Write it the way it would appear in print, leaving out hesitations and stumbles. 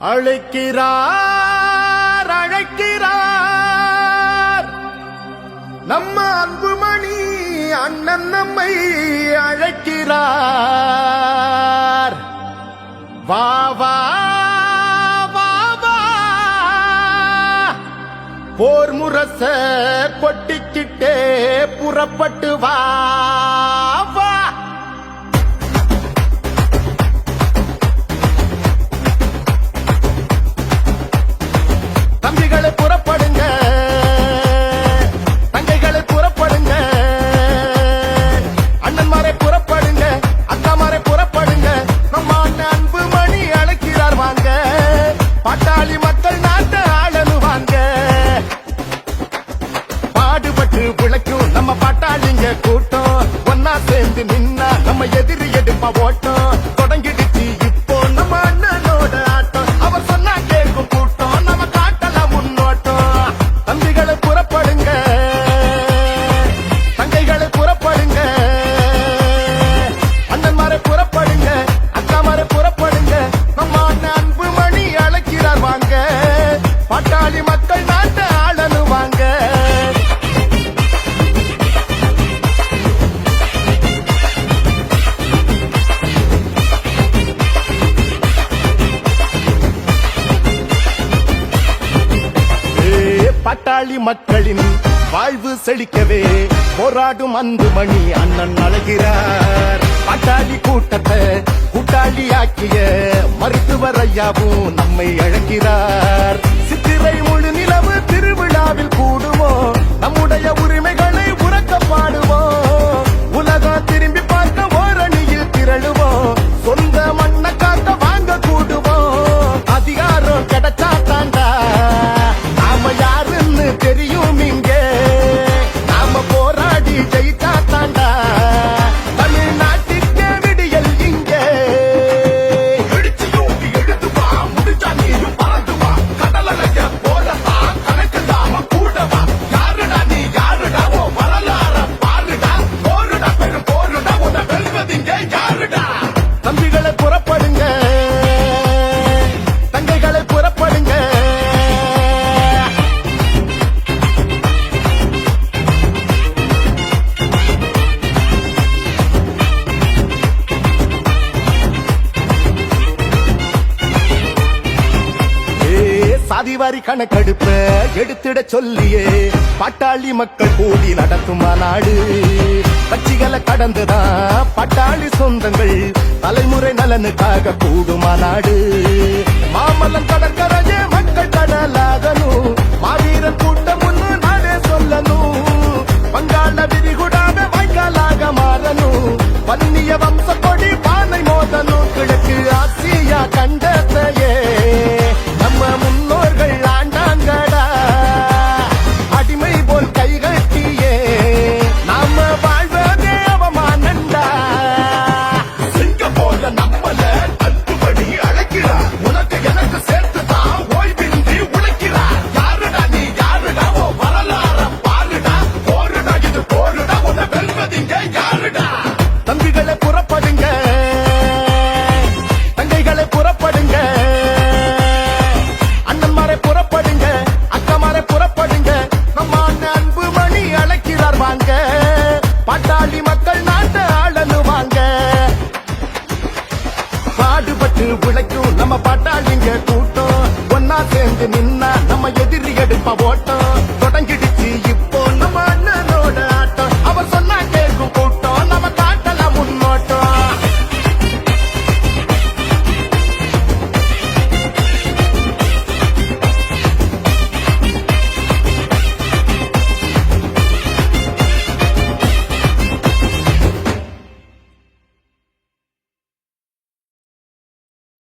அழைக்கிறார் அழைக்கிறார் நம்ம அன்புமணி அண்ணன் நம்மை அழைக்கிறார். வா வா வா வா போர் முரச கொட்டிக்கிட்டே புறப்பட்டு வா வா. தம்பிகளை புறப்படுங்க, தங்கைகளை புறப்படுங்க, அண்ணன்மாரை புறப்படுங்க, அக்காமாரை புறப்படுங்க. நம்ம அண்ணன் அன்புமணி அழைக்கிறார் வாங்க, பாட்டாளி மக்கள் நாட்டை ஆளணும் வாங்க. பாடுபட்டு பிழைக்கும் நம்ம பாட்டாளிங்க கூட்டம், ஒன்னா சேர்ந்து நின்னா நம்ம எதிரி எடுப்பா ஓட்டம். தொடங்கிடுச்சு இப்போ நம்ம அண்ணனோட ஆட்டம், அவர் சொன்னா கேட்கும் கூட்டம், நம்ம காட்டலாம் முன்னோட்டம். தம்பிகளை புறப்படுங்க, தங்கைகளை புறப்படுங்க, அண்ணன்மாரை புறப்படுங்க, அக்காமாரை புறப்படுங்க. நம்ம அண்ணன் அன்புமணி அழைக்கிறார் வாங்க, பாட்டாளி மக்கள் நாட்டை ஆளணும் வாங்க. பாட்டாளி மக்களின் வாழ்வு செழிக்கவே போராடும் அன்புமணி அண்ணன் அழைக்கிறார். பாட்டாளி கூட்டத்தை கூட்டாளி ஆக்கிய மருத்துவர் ஐயாவும் நம்மை அழைக்கிறார். சித்திரை முழு நிலவு திருவிழாவில் கூடுவோம், நம்முடைய உரிமைகளை உறக்க பாடுவோம். உலகம் திரும்பி பார்க்க ஓரணியில் திரளுவோம், சொந்த மண்ணை காக்க வாங்க கூடுவோம். அதிகாரம் கிடைச்சா தாண்டா நாம யாருன்னு தெரியும், இங்கே நாம போராடி ஜெயிச்சா தாண்டா தமிழ்நாட்டுக்கே விடியல். இங்கே எழுதுவா முடிச்சா நீயும் பறந்துவா, கடலைய போலவா கணக்குதாம கூடவா. யாருடா நீ யாருடா, ஓ வரலாற பாருடா, போருடா பெரும் போருடா, உன வெல்வதிங்க யாருடா. தம்பிகளை புறப்படுங்க, தங்கைகளை புறப்படுங்க, சாதிவாரி கணக்கெடுப்ப எடுத்திட சொல்லியே பாட்டாளி மக்கள் கூடி நடத்தும் மாநாடு. கட்சிகளை கடந்துதான் பாட்டாளி சொந்தங்கள் தலைமுறை நலனுக்காக கூடும் மாநாடு. மாமல்லம் கடற்கரையே மக்கள் கடலாகணும், மாவீரன் கூட்டம் ஒண்ணு நாடே சொல்லணும். வங்காள விரிகுடாத வாய்க்காலாக மாறணும், வன்னிய வம்ச கொடி பானை மோதணும். கிழக்கு ஆசியா கண்டத்தையே நம்ம முன்னோர்கள் ஆண்டாங்கடா, அடிமை போல் கைகட்டியே நாம வாழ்வதே அவமானண்டா. சிங்க போல நம்மள அன்புமணி அழைக்கிறார், உனக்கு எனக்கு சேர்த்துதான் ஓய்வின்றி உழைக்கிறார். யாருடா நீ யாருடா, ஓ வரலாற பாருடா, போருடா இது போருடா, உன வெல்வதிங்க யாருடா. தம்பிகளை புறப்படுங்க, தங்கைகளை புறப்படுங்க, அண்ணன்மாரை புறப்படுங்க, அக்காமாரை புறப்படுங்க. நம்ம அண்ணன் அன்புமணி அழைக்கிறார் வாங்க, பாட்டாளி மக்கள் நாட்டை ஆளணும் வாங்க. பாடுபட்டு உழைக்கும் நம்ம பாட்டாளிங்க கூட்டம், ஒன்னா சேர்ந்து நின்னா நம்ம எதிரி எடுப்ப ஓட்டம்.